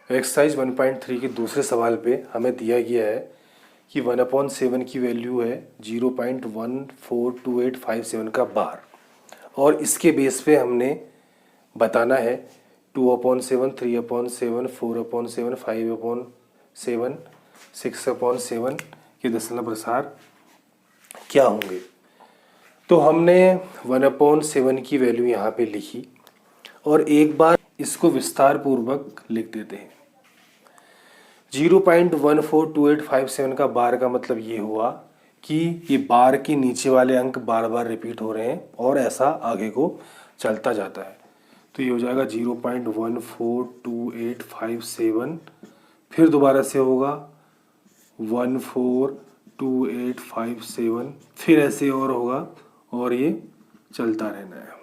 Exercise 1.3 के दूसरे सवाल पे हमें दिया गया है कि 1/7 की वैल्यू है 0.142857 का बार, और इसके बेस पे हमने बताना है 2/7, 3/7, 4/7, 5/7, 6/7 के दशमलव प्रसार क्या होंगे। तो हमने 1/7 की वैल्यू यहाँ पे लिखी और एक बार इसको विस्तार पूर्वक लिख देते हैं। 0.142857 का बार का मतलब ये हुआ कि ये बार के नीचे वाले अंक बार बार रिपीट हो रहे हैं और ऐसा आगे को चलता जाता है। तो ये हो जाएगा 0.142857, फिर दोबारा से होगा 142857, फिर ऐसे और होगा और ये चलता रहना है।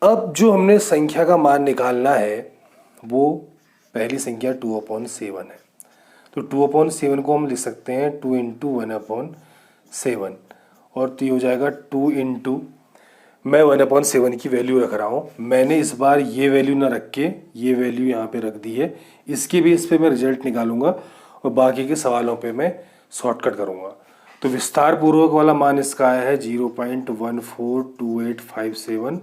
अब जो हमने संख्या का मान निकालना है वो पहली संख्या 2/7 है। तो 2/7 को हम लिख सकते हैं 2 इंटू 1/7, और तो ये हो जाएगा 2 इंटू, मैं 1/7 की वैल्यू रख रहा हूँ। मैंने इस बार ये वैल्यू ना रख के ये वैल्यू यहाँ पे रख दी है। इसके बेस पे मैं रिजल्ट निकालूंगा और बाकी के सवालों पे मैं शॉर्टकट करूँगा। तो विस्तार पूर्वक वाला मान इसका आया है 0.142857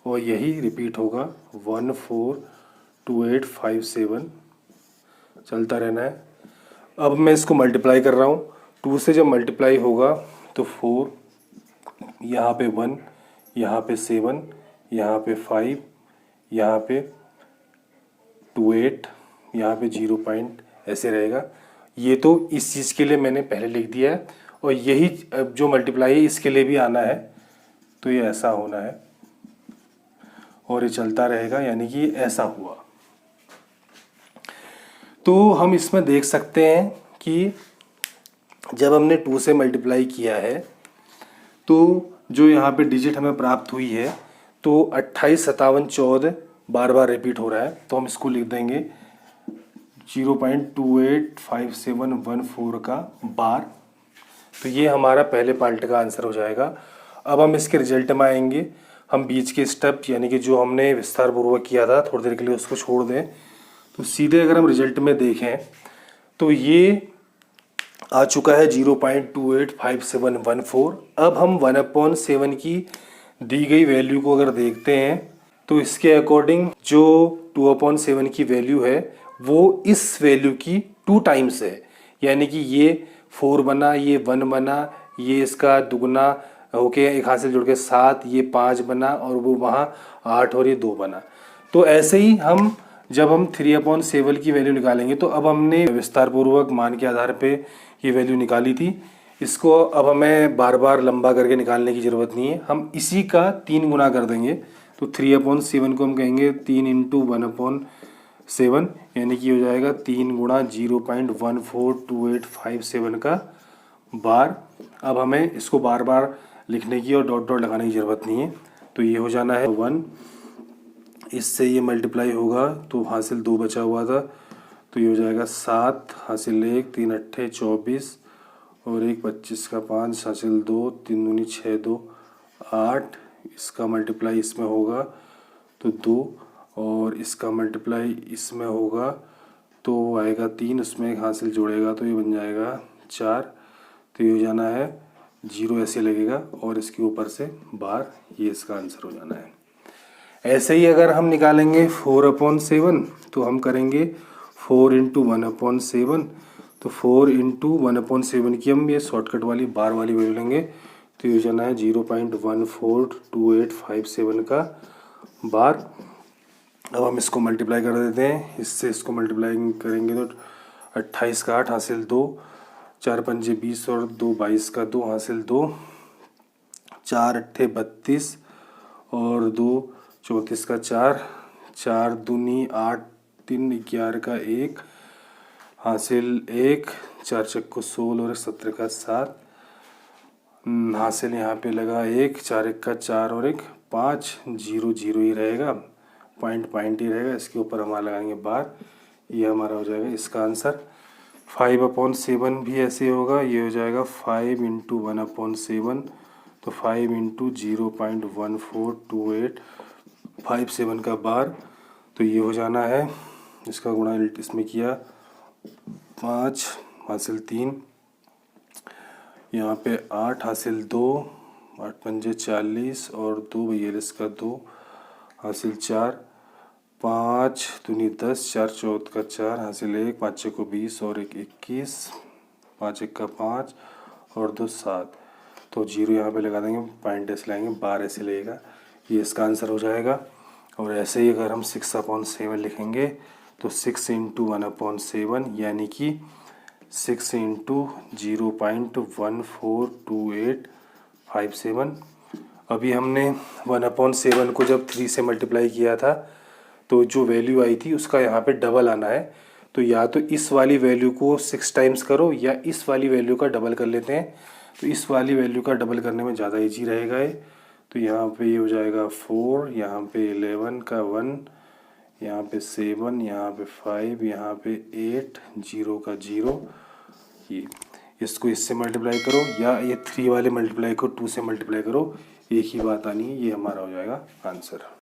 और यही रिपीट होगा 142857, चलता रहना है। अब मैं इसको मल्टीप्लाई कर रहा हूँ। 2 से जब मल्टीप्लाई होगा तो 4, यहाँ पे 1, यहाँ पे 7, यहाँ पे 5, यहाँ पे 28, यहाँ पे 0 पॉइंट ऐसे रहेगा। ये तो इस चीज़ के लिए मैंने पहले लिख दिया है और यही जो मल्टीप्लाई है इसके लिए भी आना है। तो ये ऐसा होना है और ये चलता रहेगा, यानी कि ऐसा हुआ। तो हम इसमें देख सकते हैं कि जब हमने 2 से मल्टीप्लाई किया है तो जो यहाँ पे डिजिट हमें प्राप्त हुई है तो 28, 57, 14 बार बार रिपीट हो रहा है। तो हम इसको लिख देंगे 0.285714 का बार। तो ये हमारा पहले पार्ट का आंसर हो जाएगा। अब हम इसके रिजल्ट में आएंगे। हम बीच के स्टेप यानी कि जो हमने विस्तार पूर्वक किया था थोड़ी देर के लिए उसको छोड़ दें। तो सीधे अगर हम रिजल्ट में देखें तो ये आ चुका है 0.285714। अब हम 1/7 की दी गई वैल्यू को अगर देखते हैं तो इसके अकॉर्डिंग जो 2/7 की वैल्यू है वो इस वैल्यू की 2 टाइम्स है। यानी कि ये 4 बना, ये 1 बना, ये इसका दुगना होके एक हाथ से जुड़ के 7, ये 5 बना और वो वहाँ 8 और ये 2 बना। तो ऐसे ही हम जब हम 3/7 की वैल्यू निकालेंगे तो अब हमने विस्तार पूर्वक मान के आधार पे ये वैल्यू निकाली थी। इसको अब हमें बार बार लंबा करके निकालने की ज़रूरत नहीं है। हम इसी का 3 गुना कर देंगे। तो 3/7 को हम कहेंगे 3 इंटू 1/7, यानी कि हो जाएगा 3 गुणा 0.142857 का बार। अब हमें इसको बार बार लिखने की और डॉट डॉट लगाने की ज़रूरत नहीं है। तो ये हो जाना है 1, इससे ये मल्टीप्लाई होगा तो हासिल 2 बचा हुआ था, तो ये हो जाएगा 7 हासिल 1, 3 अट्ठे 24 और 1 25 का 5 हासिल 2, 3 दूनी 6, 2 8, इसका मल्टीप्लाई इसमें होगा तो 2 और इसका मल्टीप्लाई इसमें होगा तो आएगा 3, उसमें एक हासिल जोड़ेगा तो ये बन जाएगा 4। तो ये हो जाना है 0 ऐसे लगेगा और इसके ऊपर से बार, ये इसका आंसर हो जाना है। ऐसे ही अगर हम निकालेंगे 4/7 तो हम करेंगे 4 इंटू 1/7। तो 4 इंटू 1/7 की हम ये शॉर्टकट वाली बार वाली वैल्यू लेंगे। तो ये जाना है 0.142857 का बार। अब हम इसको मल्टीप्लाई कर देते हैं। इससे इसको मल्टीप्लाई करेंगे तो 28 का 8 हासिल 2, 4 पंजे 20 और 2 22 का 2 हासिल 2, 4 अट्ठे 32 और 2 34 का 4, 4 दूनी 8, 3 11 का 1 हासिल 1, 4 चक्को 16 और 17 का 7 हासिल यहाँ पे लगा 1, 4 1 का 4 और 1 5, 0 0 ही रहेगा, पॉइंट पॉइंट ही रहेगा। इसके ऊपर हमारा लगाएंगे बार, ये हमारा हो जाएगा इसका आंसर। 5/7 भी ऐसे होगा, ये हो जाएगा 5 इंटू 1/7। तो 5 इंटू 0.142857 का बार। तो ये हो जाना है, इसका गुणा इसमें किया 5 हासिल 3, यहाँ पे 8 हासिल 2, 8 पंजे 40 और 2 42 का 2 हासिल 4, 5 दूनी 10, 4 14 का 4 हासिल 1, 5 6 को 20 और 1 21, 5 1 का 5 और 2 7। तो जीरो यहाँ पे लगा देंगे, पॉइंट ऐसे लाएंगे, 12 ऐसे लगेगा, ये इसका आंसर हो जाएगा। और ऐसे ही अगर हम 6/7 लिखेंगे तो 6 इंटू 1/7 यानी कि 6 इंटू 0.142857। अभी हमने 1/7 को जब 3 से मल्टीप्लाई किया था तो जो वैल्यू आई थी उसका यहाँ पे डबल आना है। तो या तो इस वाली वैल्यू को 6 टाइम्स करो या इस वाली वैल्यू का डबल कर लेते हैं। तो इस वाली वैल्यू का डबल करने में ज़्यादा इजी रहेगा ये। तो यहाँ पे ये हो जाएगा 4, यहाँ पे 11 का 1, यहाँ पे 7, यहाँ पे 5, यहाँ पे 8, 0 का 0। ये इसको इससे मल्टीप्लाई करो या ये 3 वाले मल्टीप्लाई को 2 से मल्टीप्लाई करो, एक ही बात आनी है। ये हमारा हो जाएगा आंसर।